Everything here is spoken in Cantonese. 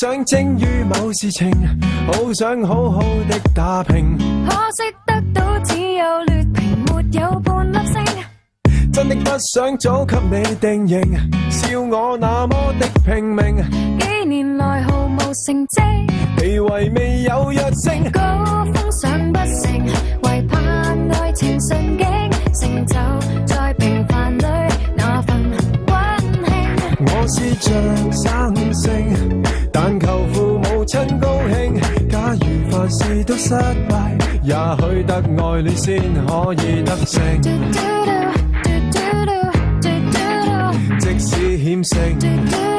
想精於某事情，好想好好的打拼，可惜得到只有劣評，沒有半粒星。真的不想早給你定型，笑我那麼的拼命，幾年來毫無成績，地位未有躍升，高峰上不成，唯盼愛情順境，成就在平凡裏那份溫馨。我是像生性，但求父母親高興，假如凡事都失敗，也許得愛戀先可以得勝，即使險勝。